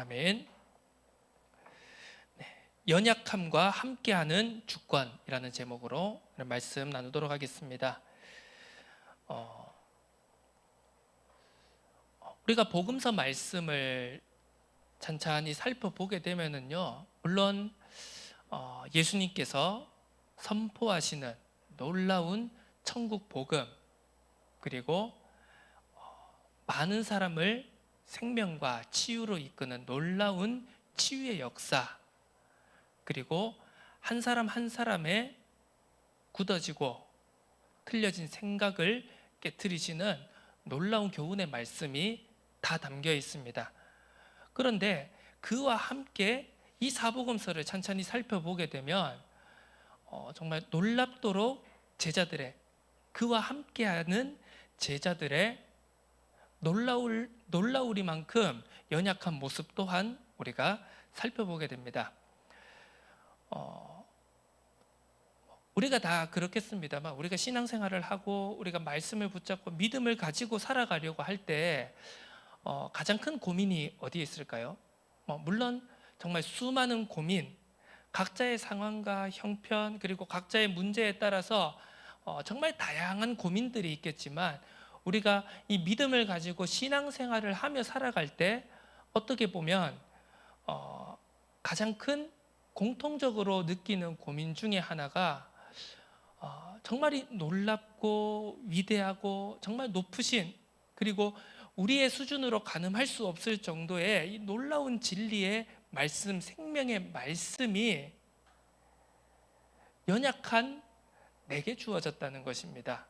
아멘. 연약함과 함께하는 주권이라는 제목으로 말씀 나누도록 하겠습니다. 우리가 복음서 말씀을 찬찬히 살펴보게 되면은요, 물론 예수님께서 선포하시는 놀라운 천국 복음, 그리고 많은 사람을 생명과 치유로 이끄는 놀라운 치유의 역사, 그리고 한 사람 한 사람의 굳어지고 틀려진 생각을 깨트리시는 놀라운 교훈의 말씀이 다 담겨 있습니다. 그런데 그와 함께 이 사복음서를 찬찬히 살펴보게 되면 정말 놀랍도록 그와 함께하는 제자들의 놀라우리만큼 연약한 모습 또한 우리가 살펴보게 됩니다. 우리가 다 그렇겠습니다만, 우리가 신앙생활을 하고 우리가 말씀을 붙잡고 믿음을 가지고 살아가려고 할 때 가장 큰 고민이 어디에 있을까요? 물론 정말 수많은 고민, 각자의 상황과 형편, 그리고 각자의 문제에 따라서 정말 다양한 고민들이 있겠지만, 우리가 이 믿음을 가지고 신앙생활을 하며 살아갈 때 어떻게 보면 가장 큰 공통적으로 느끼는 고민 중에 하나가 정말 놀랍고 위대하고 정말 높으신, 그리고 우리의 수준으로 가늠할 수 없을 정도의 이 놀라운 진리의 말씀, 생명의 말씀이 연약한 내게 주어졌다는 것입니다.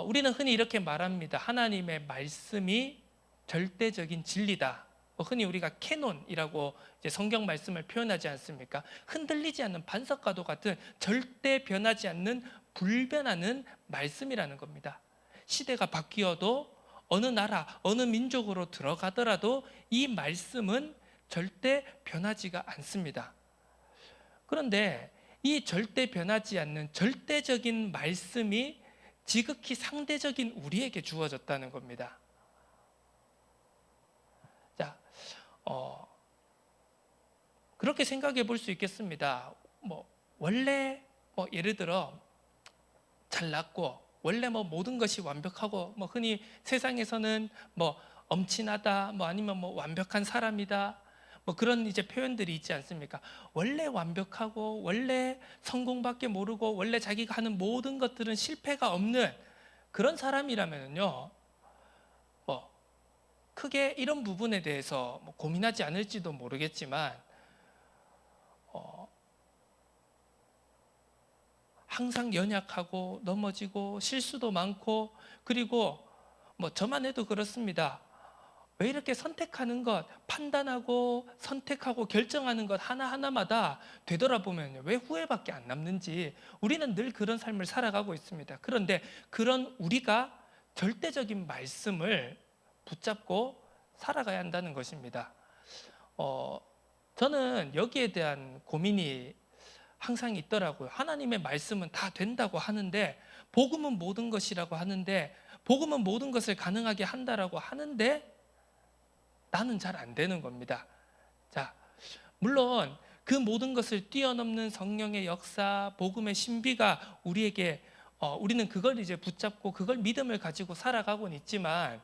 우리는 흔히 이렇게 말합니다. 하나님의 말씀이 절대적인 진리다. 흔히 우리가 캐논이라고 이제 성경 말씀을 표현하지 않습니까? 흔들리지 않는 반석과도 같은 절대 변하지 않는 불변하는 말씀이라는 겁니다. 시대가 바뀌어도 어느 나라, 어느 민족으로 들어가더라도 이 말씀은 절대 변하지가 않습니다. 그런데 이 절대 변하지 않는 절대적인 말씀이 지극히 상대적인 우리에게 주어졌다는 겁니다. 자, 그렇게 생각해 볼 수 있겠습니다. 원래 예를 들어 잘났고, 원래 모든 것이 완벽하고, 흔히 세상에서는 엄친하다, 아니면 완벽한 사람이다, 그런 이제 표현들이 있지 않습니까? 원래 완벽하고, 원래 성공밖에 모르고, 원래 자기가 하는 모든 것들은 실패가 없는 그런 사람이라면요, 크게 이런 부분에 대해서 고민하지 않을지도 모르겠지만, 항상 연약하고 넘어지고 실수도 많고, 그리고 저만 해도 그렇습니다. 왜 이렇게 선택하는 것, 판단하고 선택하고 결정하는 것 하나하나마다 되돌아보면 왜 후회밖에 안 남는지, 우리는 늘 그런 삶을 살아가고 있습니다. 그런데 그런 우리가 절대적인 말씀을 붙잡고 살아가야 한다는 것입니다. 저는 여기에 대한 고민이 항상 있더라고요. 하나님의 말씀은 다 된다고 하는데, 복음은 모든 것이라고 하는데, 복음은 모든 것을 가능하게 한다라고 하는데 나는 잘 안 되는 겁니다. 자, 물론 그 모든 것을 뛰어넘는 성령의 역사, 복음의 신비가 우리에게 우리는 그걸 이제 붙잡고 그걸 믿음을 가지고 살아가고는 있지만,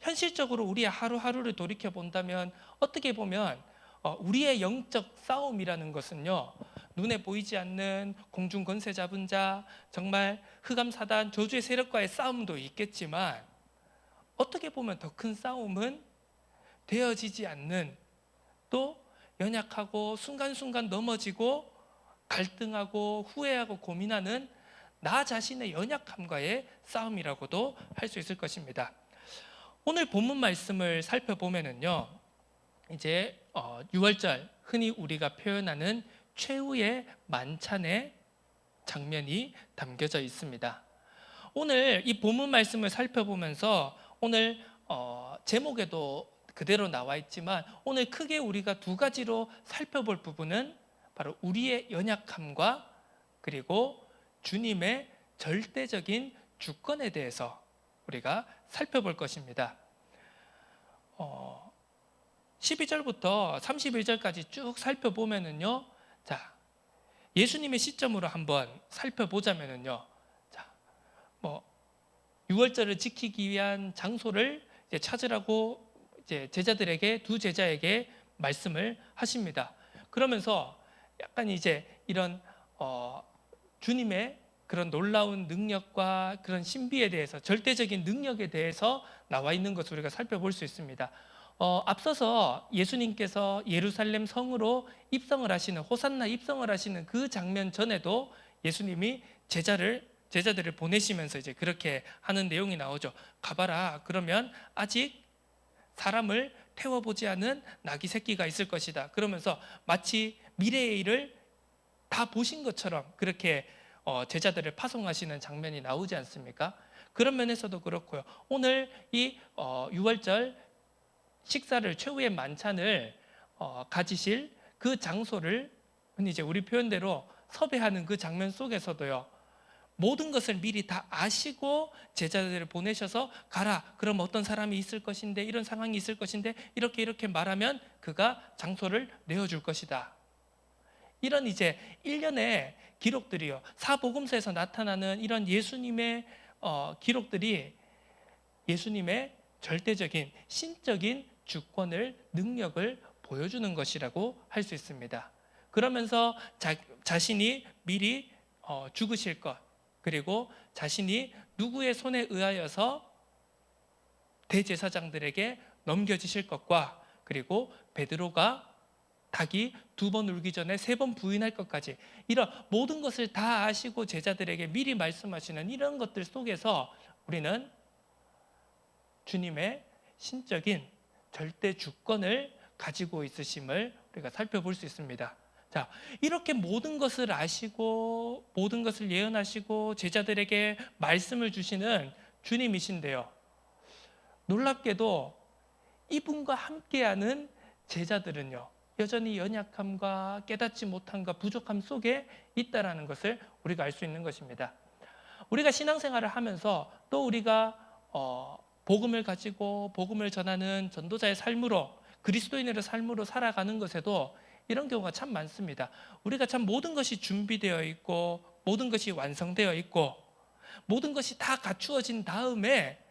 현실적으로 우리의 하루하루를 돌이켜 본다면 어떻게 보면 우리의 영적 싸움이라는 것은요, 눈에 보이지 않는 공중 권세 잡은 자, 정말 흑암 사단 저주의 세력과의 싸움도 있겠지만, 어떻게 보면 더 큰 싸움은 되어지지 않는, 또 연약하고 순간순간 넘어지고 갈등하고 후회하고 고민하는 나 자신의 연약함과의 싸움이라고도 할 수 있을 것입니다. 오늘 본문 말씀을 살펴보면은요, 이제 6월절, 흔히 우리가 표현하는 최후의 만찬의 장면이 담겨져 있습니다. 오늘 이 본문 말씀을 살펴보면서 오늘 제목에도 그대로 나와 있지만, 오늘 크게 우리가 두 가지로 살펴볼 부분은 바로 우리의 연약함과 그리고 주님의 절대적인 주권에 대해서 우리가 살펴볼 것입니다. 12절부터 31절까지 쭉 살펴보면은요. 자, 예수님의 시점으로 한번 살펴보자면은요. 자, 뭐 유월절을 지키기 위한 장소를 이제 찾으라고 이제 제자들에게 두 제자에게 말씀을 하십니다. 그러면서 약간 이제 이런 주님의 그런 놀라운 능력과 그런 신비에 대해서 절대적인 능력에 대해서 나와 있는 것을 우리가 살펴볼 수 있습니다. 앞서서 예수님께서 예루살렘 성으로 입성을 하시는 호산나 입성을 하시는 그 장면 전에도 예수님이 제자들을 보내시면서 이제 그렇게 하는 내용이 나오죠. 가봐라. 그러면 아직 사람을 태워보지 않은 나귀 새끼가 있을 것이다. 그러면서 마치 미래의 일을 다 보신 것처럼 그렇게 제자들을 파송하시는 장면이 나오지 않습니까? 그런 면에서도 그렇고요. 오늘 이 유월절 식사를 최후의 만찬을 가지실 그 장소를 흔히 이제 우리 표현대로 섭외하는 그 장면 속에서도요. 모든 것을 미리 다 아시고 제자들을 보내셔서 가라. 그럼 어떤 사람이 있을 것인데 이런 상황이 있을 것인데 이렇게 말하면 그가 장소를 내어줄 것이다. 이런 이제 일련의 기록들이요. 사복음서에서 나타나는 이런 예수님의 기록들이 예수님의 절대적인 신적인 주권을 능력을 보여주는 것이라고 할 수 있습니다. 그러면서 자신이 미리 죽으실 것 그리고 자신이 누구의 손에 의하여서 대제사장들에게 넘겨지실 것과 그리고 베드로가 닭이 2번 울기 전에 3번 부인할 것까지 이런 모든 것을 다 아시고 제자들에게 미리 말씀하시는 이런 것들 속에서 우리는 주님의 신적인 절대 주권을 가지고 있으심을 우리가 살펴볼 수 있습니다. 자, 이렇게 모든 것을 아시고 모든 것을 예언하시고 제자들에게 말씀을 주시는 주님이신데요. 놀랍게도 이분과 함께하는 제자들은요. 여전히 연약함과 깨닫지 못함과 부족함 속에 있다라는 것을 우리가 알 수 있는 것입니다. 우리가 신앙생활을 하면서 또 우리가 복음을 가지고 복음을 전하는 전도자의 삶으로 그리스도인의 삶으로 살아가는 것에도 이런 경우가 참 많습니다. 우리가 참 모든 것이 준비되어 있고 모든 것이 완성되어 있고 모든 것이 다 갖추어진 다음에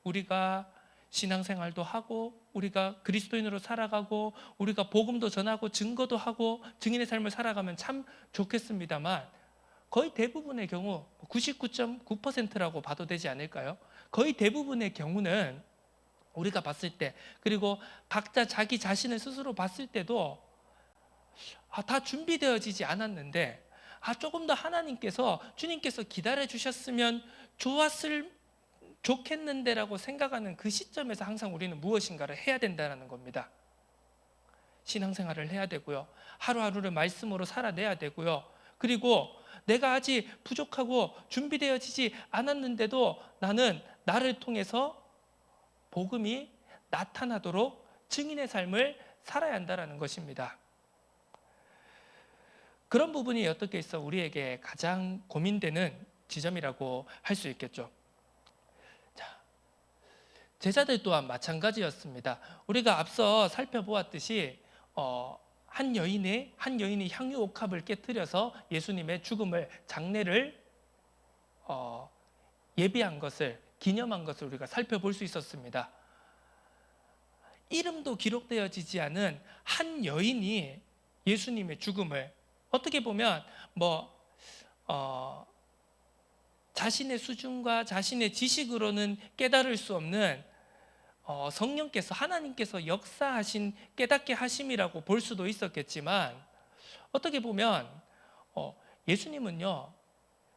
우리가 신앙생활도 하고 우리가 그리스도인으로 살아가고 우리가 복음도 전하고 증거도 하고 증인의 삶을 살아가면 참 좋겠습니다만 거의 대부분의 경우 99.9%라고 봐도 되지 않을까요? 거의 대부분의 경우는 우리가 봤을 때 그리고 각자 자기 자신을 스스로 봤을 때도 다 준비되어지지 않았는데 조금 더 하나님께서 주님께서 기다려 주셨으면 좋겠는데라고 생각하는 그 시점에서 항상 우리는 무엇인가를 해야 된다는 겁니다. 신앙생활을 해야 되고요. 하루하루를 말씀으로 살아내야 되고요. 그리고 내가 아직 부족하고 준비되어지지 않았는데도 나는 나를 통해서 복음이 나타나도록 증인의 삶을 살아야 한다는 것입니다. 그런 부분이 어떻게 있어 우리에게 가장 고민되는 지점이라고 할 수 있겠죠. 자, 제자들 또한 마찬가지였습니다. 우리가 앞서 살펴보았듯이 한 여인이 향유 옥합을 깨뜨려서 예수님의 죽음을 장례를 예비한 것을 기념한 것을 우리가 살펴볼 수 있었습니다. 이름도 기록되어지지 않은 한 여인이 예수님의 죽음을 어떻게 보면 자신의 수준과 자신의 지식으로는 깨달을 수 없는 성령께서 하나님께서 역사하신 깨닫게 하심이라고 볼 수도 있었겠지만 어떻게 보면 예수님은요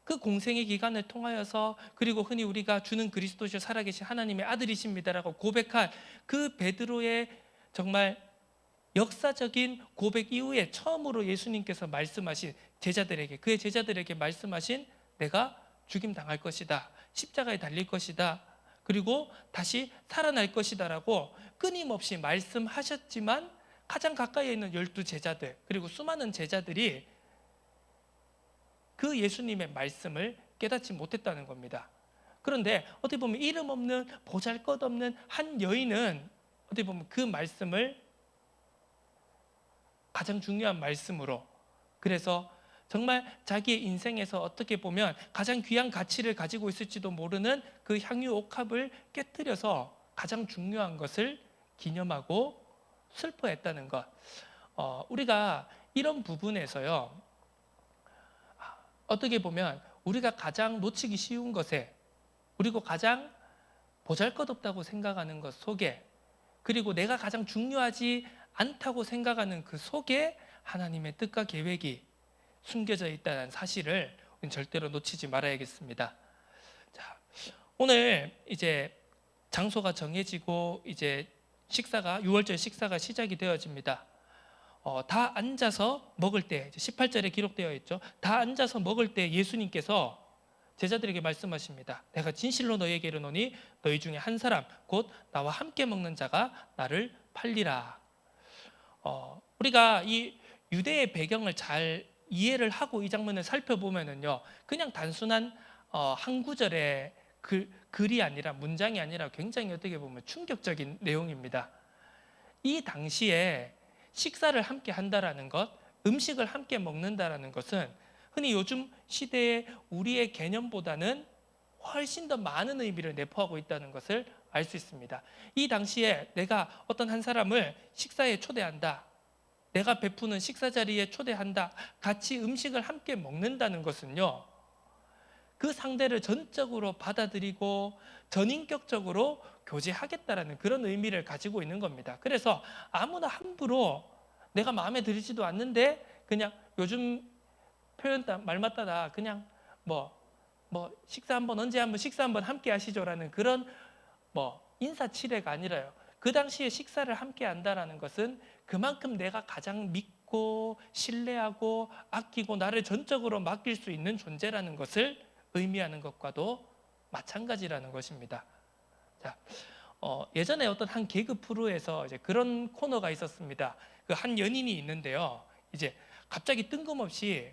그 공생의 기간을 통하여서 그리고 흔히 우리가 주는 그리스도시요 살아계신 하나님의 아들이십니다라고 고백한 그 베드로의 정말 역사적인 고백 이후에 처음으로 예수님께서 말씀하신 그의 제자들에게 말씀하신 내가 죽임당할 것이다, 십자가에 달릴 것이다, 그리고 다시 살아날 것이다라고 끊임없이 말씀하셨지만 가장 가까이에 있는 12제자들 그리고 수많은 제자들이 그 예수님의 말씀을 깨닫지 못했다는 겁니다. 그런데 어떻게 보면 이름 없는 보잘것없는 한 여인은 어떻게 보면 그 말씀을 가장 중요한 말씀으로, 그래서 정말 자기의 인생에서 어떻게 보면 가장 귀한 가치를 가지고 있을지도 모르는 그 향유 옥합을 깨뜨려서 가장 중요한 것을 기념하고 슬퍼했다는 것. 우리가 이런 부분에서요, 어떻게 보면 우리가 가장 놓치기 쉬운 것에, 그리고 가장 보잘것없다고 생각하는 것 속에, 그리고 내가 가장 중요하지 않다고 생각하는 그 속에 하나님의 뜻과 계획이 숨겨져 있다는 사실을 우리는 절대로 놓치지 말아야겠습니다. 자, 오늘 이제 장소가 정해지고 이제 식사가, 유월절 식사가 시작이 되어집니다. 다 앉아서 먹을 때, 18절에 기록되어 있죠. 다 앉아서 먹을 때 예수님께서 제자들에게 말씀하십니다. 내가 진실로 너희에게 이르노니 너희 중에 한 사람 곧 나와 함께 먹는 자가 나를 팔리라. 우리가 이 유대의 배경을 잘 이해를 하고 이 장면을 살펴보면은요, 그냥 단순한 한 구절의 글이 아니라, 문장이 아니라 굉장히 어떻게 보면 충격적인 내용입니다. 이 당시에 식사를 함께 한다라는 것, 음식을 함께 먹는다라는 것은 흔히 요즘 시대의 우리의 개념보다는 훨씬 더 많은 의미를 내포하고 있다는 것을 알 수 있습니다. 이 당시에 내가 어떤 한 사람을 식사에 초대한다, 내가 베푸는 식사 자리에 초대한다, 같이 음식을 함께 먹는다는 것은요, 그 상대를 전적으로 받아들이고 전인격적으로 교제하겠다라는 그런 의미를 가지고 있는 겁니다. 그래서 아무나 함부로 내가 마음에 들지도 않는데 그냥 요즘 표현 말맞다다 그냥 뭐 식사 한번, 언제 한번 식사 한번 함께 하시죠라는 그런 인사치레가 아니라요, 그 당시에 식사를 함께 한다라는 것은 그만큼 내가 가장 믿고 신뢰하고 아끼고 나를 전적으로 맡길 수 있는 존재라는 것을 의미하는 것과도 마찬가지라는 것입니다. 자, 예전에 어떤 한 개그 프로에서 이제 그런 코너가 있었습니다. 그 한 연인이 있는데요, 이제 갑자기 뜬금없이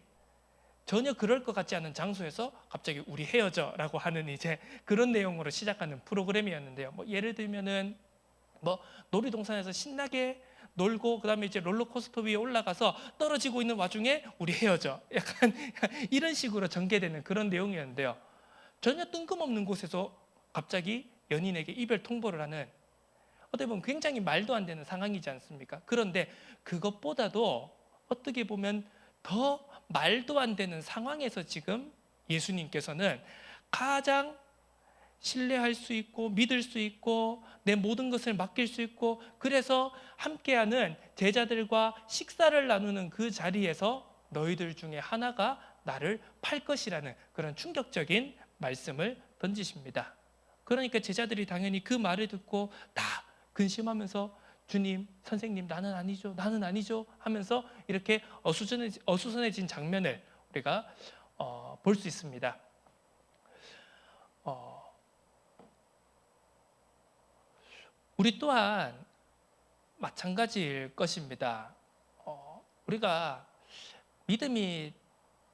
전혀 그럴 것 같지 않은 장소에서 갑자기 우리 헤어져라고 하는 이제 그런 내용으로 시작하는 프로그램이었는데요. 예를 들면은 놀이동산에서 신나게 놀고 그다음에 이제 롤러코스터 위에 올라가서 떨어지고 있는 와중에 우리 헤어져, 약간 이런 식으로 전개되는 그런 내용이었는데요. 전혀 뜬금없는 곳에서 갑자기 연인에게 이별 통보를 하는, 어떻게 보면 굉장히 말도 안 되는 상황이지 않습니까? 그런데 그것보다도 어떻게 보면 더 말도 안 되는 상황에서 지금 예수님께서는 가장 신뢰할 수 있고 믿을 수 있고 내 모든 것을 맡길 수 있고, 그래서 함께하는 제자들과 식사를 나누는 그 자리에서 너희들 중에 하나가 나를 팔 것이라는 그런 충격적인 말씀을 던지십니다. 그러니까 제자들이 당연히 그 말을 듣고 다 근심하면서 주님, 선생님, 나는 아니죠, 나는 아니죠 하면서 이렇게 어수선해진 장면을 우리가 볼 수 있습니다. 우리 또한 마찬가지일 것입니다. 우리가 믿음이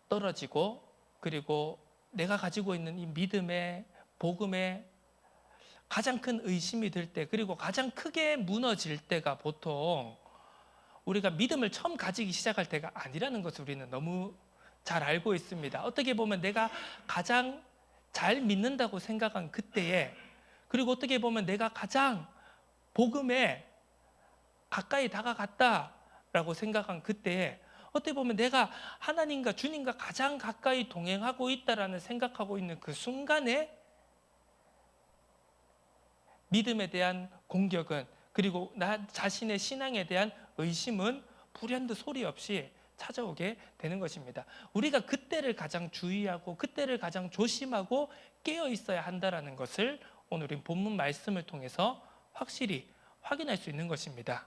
떨어지고, 그리고 내가 가지고 있는 이 믿음의 복음에 가장 큰 의심이 들 때, 그리고 가장 크게 무너질 때가 보통 우리가 믿음을 처음 가지기 시작할 때가 아니라는 것을 우리는 너무 잘 알고 있습니다. 어떻게 보면 내가 가장 잘 믿는다고 생각한 그때에, 그리고 어떻게 보면 내가 가장 복음에 가까이 다가갔다라고 생각한 그때에, 어떻게 보면 내가 하나님과 주님과 가장 가까이 동행하고 있다라는 생각하고 있는 그 순간에 믿음에 대한 공격은, 그리고 나 자신의 신앙에 대한 의심은 불현듯 소리 없이 찾아오게 되는 것입니다. 우리가 그때를 가장 주의하고 그때를 가장 조심하고 깨어 있어야 한다라는 것을 오늘 우리 본문 말씀을 통해서 확실히 확인할 수 있는 것입니다.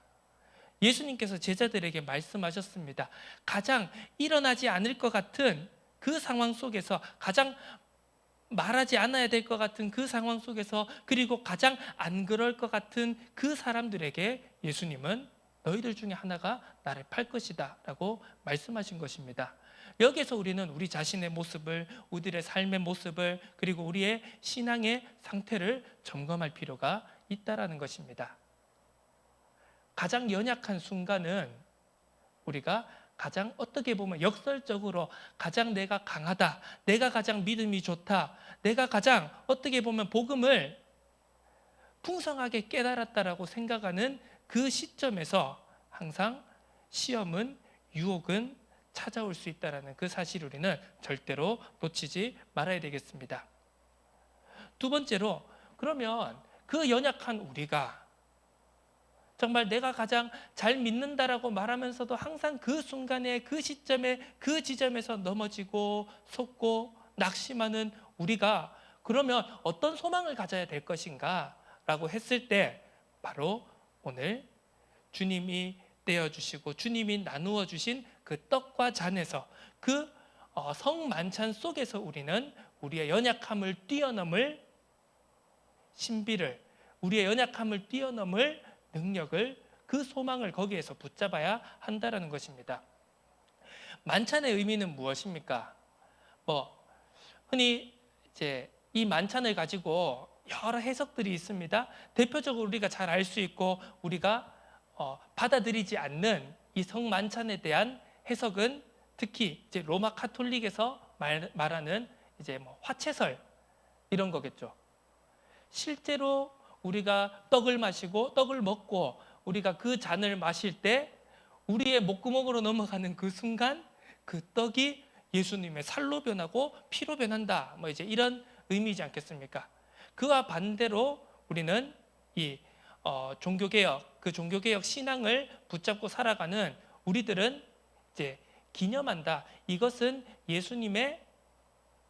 예수님께서 제자들에게 말씀하셨습니다. 가장 일어나지 않을 것 같은 그 상황 속에서, 가장 말하지 않아야 될 것 같은 그 상황 속에서, 그리고 가장 안 그럴 것 같은 그 사람들에게 예수님은 너희들 중에 하나가 나를 팔 것이다 라고 말씀하신 것입니다. 여기서 우리는 우리 자신의 모습을, 우리들의 삶의 모습을, 그리고 우리의 신앙의 상태를 점검할 필요가 있다라는 것입니다. 가장 연약한 순간은 우리가 가장 어떻게 보면 역설적으로 가장 내가 강하다, 내가 가장 믿음이 좋다, 내가 가장 어떻게 보면 복음을 풍성하게 깨달았다라고 생각하는 그 시점에서 항상 시험은, 유혹은 찾아올 수 있다는 그 사실을 우리는 절대로 놓치지 말아야 되겠습니다. 두 번째로, 그러면 그 연약한 우리가 정말 내가 가장 잘 믿는다라고 말하면서도 항상 그 순간에, 그 시점에, 그 지점에서 넘어지고 속고 낙심하는 우리가 그러면 어떤 소망을 가져야 될 것인가 라고 했을 때, 바로 오늘 주님이 떼어주시고 주님이 나누어 주신 그 떡과 잔에서, 그 성만찬 속에서 우리는 우리의 연약함을 뛰어넘을 신비를, 우리의 연약함을 뛰어넘을 능력을, 그 소망을 거기에서 붙잡아야 한다라는 것입니다. 만찬의 의미는 무엇입니까? 흔히 이제 이 만찬을 가지고 여러 해석들이 있습니다. 대표적으로 우리가 잘 알 수 있고 우리가 받아들이지 않는 이 성만찬에 대한 해석은 특히 이제 로마 카톨릭에서 말하는 이제 화채설 이런 거겠죠. 실제로 우리가 떡을 마시고 떡을 먹고 우리가 그 잔을 마실 때 우리의 목구멍으로 넘어가는 그 순간 그 떡이 예수님의 살로 변하고 피로 변한다, 이제 이런 의미이지 않겠습니까? 그와 반대로 우리는 이 종교개혁, 그 종교개혁 신앙을 붙잡고 살아가는 우리들은 이제 기념한다. 이것은 예수님의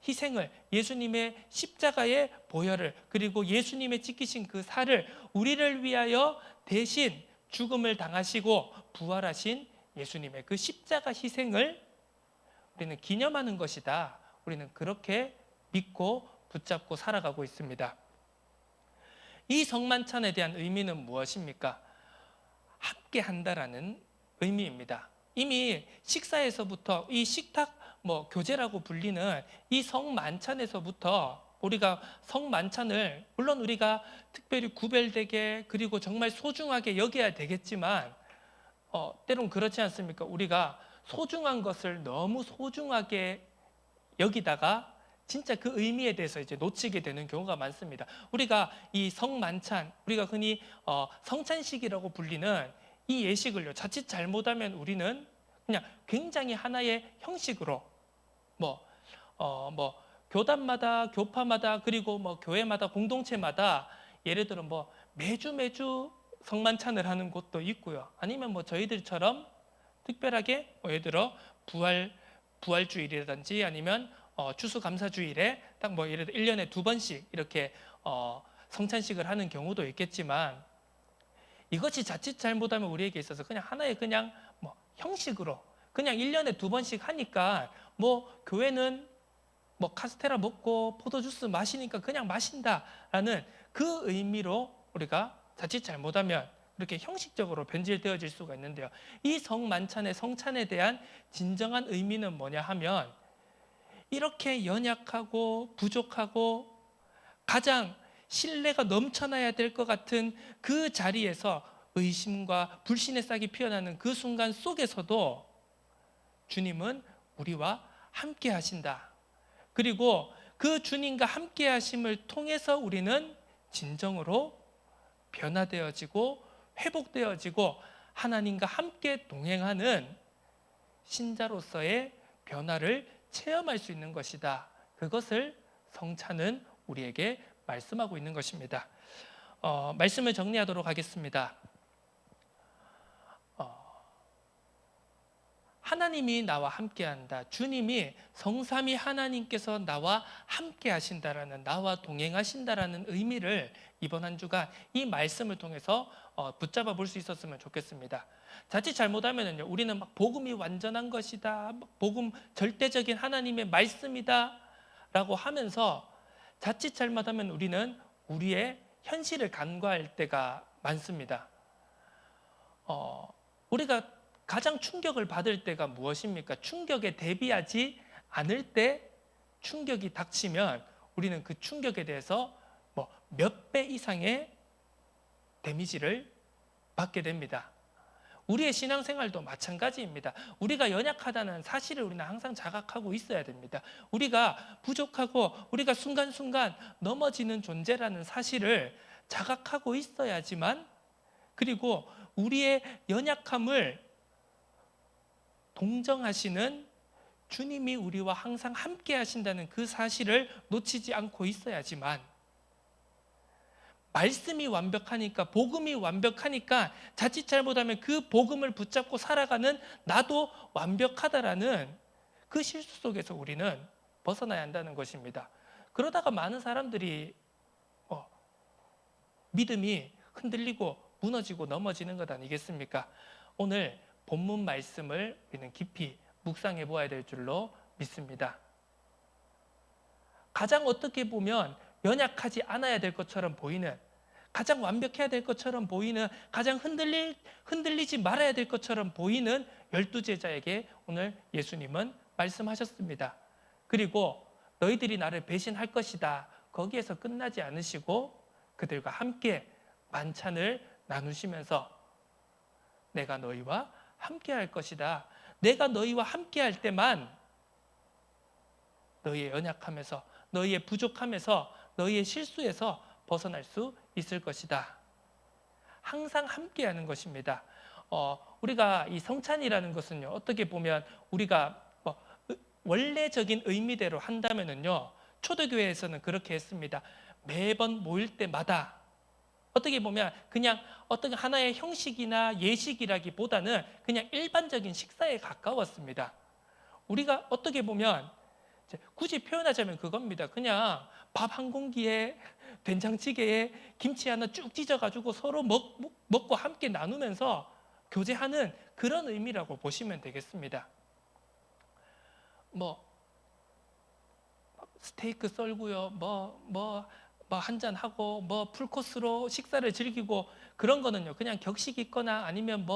희생을, 예수님의 십자가의 보혈을, 그리고 예수님의 지키신 그 살을 우리를 위하여 대신 죽음을 당하시고 부활하신 예수님의 그 십자가 희생을 우리는 기념하는 것이다. 우리는 그렇게 믿고 붙잡고 살아가고 있습니다. 이 성만찬에 대한 의미는 무엇입니까? 함께 한다라는 의미입니다. 이미 식사에서부터 이 식탁 교제라고 불리는 이 성만찬에서부터 우리가 성만찬을 물론 우리가 특별히 구별되게 그리고 정말 소중하게 여겨야 되겠지만 때론 그렇지 않습니까? 우리가 소중한 것을 너무 소중하게 여기다가 진짜 그 의미에 대해서 이제 놓치게 되는 경우가 많습니다. 우리가 이 성만찬, 우리가 흔히 성찬식이라고 불리는 이 예식을요, 자칫 잘못하면 우리는 그냥 굉장히 하나의 형식으로 교단마다, 교파마다, 그리고 교회마다, 공동체마다 예를 들어 매주 성만찬을 하는 곳도 있고요. 아니면 저희들처럼 특별하게 예를 들어 부활주일이라든지 아니면 추수감사주일에 딱 예를 들어 1년에 2번씩 이렇게 성찬식을 하는 경우도 있겠지만, 이것이 자칫 잘못하면 우리에게 있어서 그냥 하나의 그냥 형식으로 그냥 1년에 2번씩 하니까 교회는 카스테라 먹고 포도주스 마시니까 그냥 마신다라는 그 의미로 우리가 자칫 잘못하면 이렇게 형식적으로 변질되어질 수가 있는데요. 이 성만찬의 성찬에 대한 진정한 의미는 뭐냐 하면, 이렇게 연약하고 부족하고 가장 신뢰가 넘쳐나야 될 것 같은 그 자리에서 의심과 불신의 싹이 피어나는 그 순간 속에서도 주님은 우리와 함께 하신다. 그리고 그 주님과 함께 하심을 통해서 우리는 진정으로 변화되어지고 회복되어지고 하나님과 함께 동행하는 신자로서의 변화를 체험할 수 있는 것이다. 그것을 성찬은 우리에게 말씀하고 있는 것입니다. 말씀을 정리하도록 하겠습니다. 하나님이 나와 함께한다. 주님이 성삼위 하나님께서 나와 함께 하신다라는, 나와 동행하신다라는 의미를 이번 한 주간 이 말씀을 통해서 붙잡아 볼 수 있었으면 좋겠습니다. 자칫 잘못하면요, 우리는 복음이 완전한 것이다, 복음 절대적인 하나님의 말씀이다 라고 하면서 자칫 잘못하면 우리는 우리의 현실을 간과할 때가 많습니다. 우리가 가장 충격을 받을 때가 무엇입니까? 충격에 대비하지 않을 때 충격이 닥치면 우리는 그 충격에 대해서 몇 배 이상의 데미지를 받게 됩니다. 우리의 신앙생활도 마찬가지입니다. 우리가 연약하다는 사실을 우리는 항상 자각하고 있어야 됩니다. 우리가 부족하고 우리가 순간순간 넘어지는 존재라는 사실을 자각하고 있어야지만, 그리고 우리의 연약함을 동정하시는 주님이 우리와 항상 함께 하신다는 그 사실을 놓치지 않고 있어야지만, 말씀이 완벽하니까, 복음이 완벽하니까 자칫 잘못하면 그 복음을 붙잡고 살아가는 나도 완벽하다라는 그 실수 속에서 우리는 벗어나야 한다는 것입니다. 그러다가 많은 사람들이 믿음이 흔들리고 무너지고 넘어지는 것 아니겠습니까? 오늘 본문 말씀을 우리는 깊이 묵상해 보아야 될 줄로 믿습니다. 가장 어떻게 보면 연약하지 않아야 될 것처럼 보이는, 가장 완벽해야 될 것처럼 보이는, 가장 흔들리지 말아야 될 것처럼 보이는 12제자에게 오늘 예수님은 말씀하셨습니다. 그리고 너희들이 나를 배신할 것이다, 거기에서 끝나지 않으시고 그들과 함께 만찬을 나누시면서 내가 너희와 함께 할 것이다, 내가 너희와 함께 할 때만 너희의 연약함에서, 너희의 부족함에서, 너희의 실수에서 벗어날 수 있을 것이다. 항상 함께하는 것입니다. 우리가 이 성찬이라는 것은요, 어떻게 보면 우리가 원래적인 의미대로 한다면은요, 초대교회에서는 그렇게 했습니다. 매번 모일 때마다 어떻게 보면 그냥 어떤 하나의 형식이나 예식이라기보다는 그냥 일반적인 식사에 가까웠습니다. 우리가 어떻게 보면 굳이 표현하자면 그겁니다. 그냥 밥 한 공기에 된장찌개에 김치 하나 쭉 찢어가지고 서로 먹고 함께 나누면서 교제하는 그런 의미라고 보시면 되겠습니다. 스테이크 썰고요, 한잔 하고 풀코스로 식사를 즐기고 그런 거는요, 그냥 격식 있거나 아니면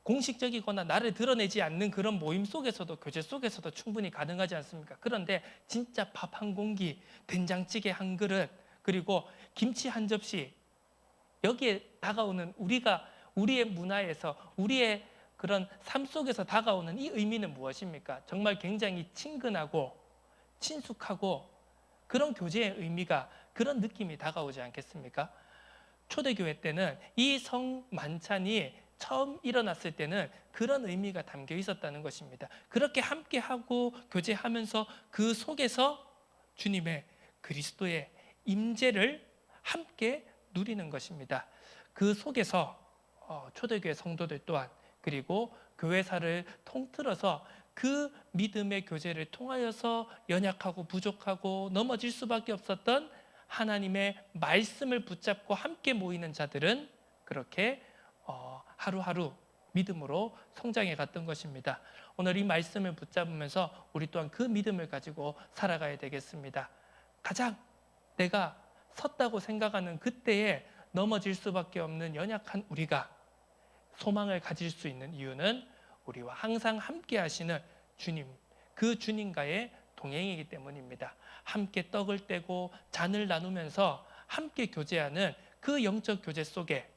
공식적이거나 나를 드러내지 않는 그런 모임 속에서도, 교제 속에서도 충분히 가능하지 않습니까? 그런데 진짜 밥 한 공기, 된장찌개 한 그릇, 그리고 김치 한 접시, 여기에 다가오는 우리의 문화에서, 우리의 그런 삶 속에서 다가오는 이 의미는 무엇입니까? 정말 굉장히 친근하고 친숙하고 그런 교제의 의미가, 그런 느낌이 다가오지 않겠습니까? 초대교회 때는 이 성만찬이 처음 일어났을 때는 그런 의미가 담겨 있었다는 것입니다. 그렇게 함께하고 교제하면서 그 속에서 주님의, 그리스도의 임재를 함께 누리는 것입니다. 그 속에서 초대교회 성도들 또한, 그리고 교회사를 통틀어서 그 믿음의 교제를 통하여서 연약하고 부족하고 넘어질 수밖에 없었던 하나님의 말씀을 붙잡고 함께 모이는 자들은 그렇게 하루하루 믿음으로 성장해 갔던 것입니다. 오늘 이 말씀을 붙잡으면서 우리 또한 그 믿음을 가지고 살아가야 되겠습니다. 가장 내가 섰다고 생각하는 그때에 넘어질 수밖에 없는 연약한 우리가 소망을 가질 수 있는 이유는 우리와 항상 함께 하시는 주님, 그 주님과의 동행이기 때문입니다. 함께 떡을 떼고 잔을 나누면서 함께 교제하는 그 영적 교제 속에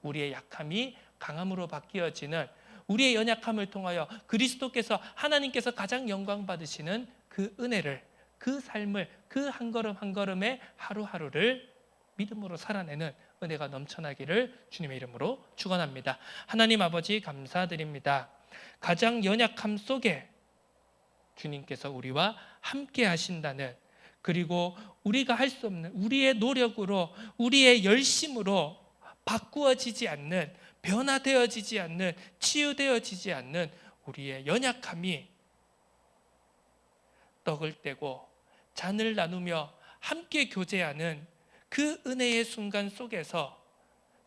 우리의 약함이 강함으로 바뀌어지는, 우리의 연약함을 통하여 그리스도께서, 하나님께서 가장 영광 받으시는 그 은혜를, 그 삶을, 그 한 걸음 한 걸음의 하루하루를 믿음으로 살아내는 은혜가 넘쳐나기를 주님의 이름으로 축원합니다. 하나님 아버지 감사드립니다. 가장 연약함 속에 주님께서 우리와 함께 하신다는, 그리고 우리가 할 수 없는 우리의 노력으로, 우리의 열심으로 바꾸어지지 않는, 변화되어지지 않는, 치유되어지지 않는 우리의 연약함이 떡을 떼고 잔을 나누며 함께 교제하는 그 은혜의 순간 속에서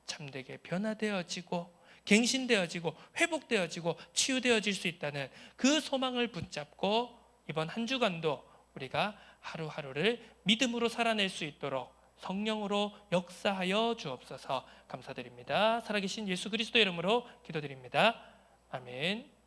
참되게 변화되어지고 갱신되어지고 회복되어지고 치유되어질 수 있다는 그 소망을 붙잡고 이번 한 주간도 우리가 하루하루를 믿음으로 살아낼 수 있도록 성령으로 역사하여 주옵소서. 감사드립니다. 살아계신 예수 그리스도 이름으로 기도드립니다. 아멘.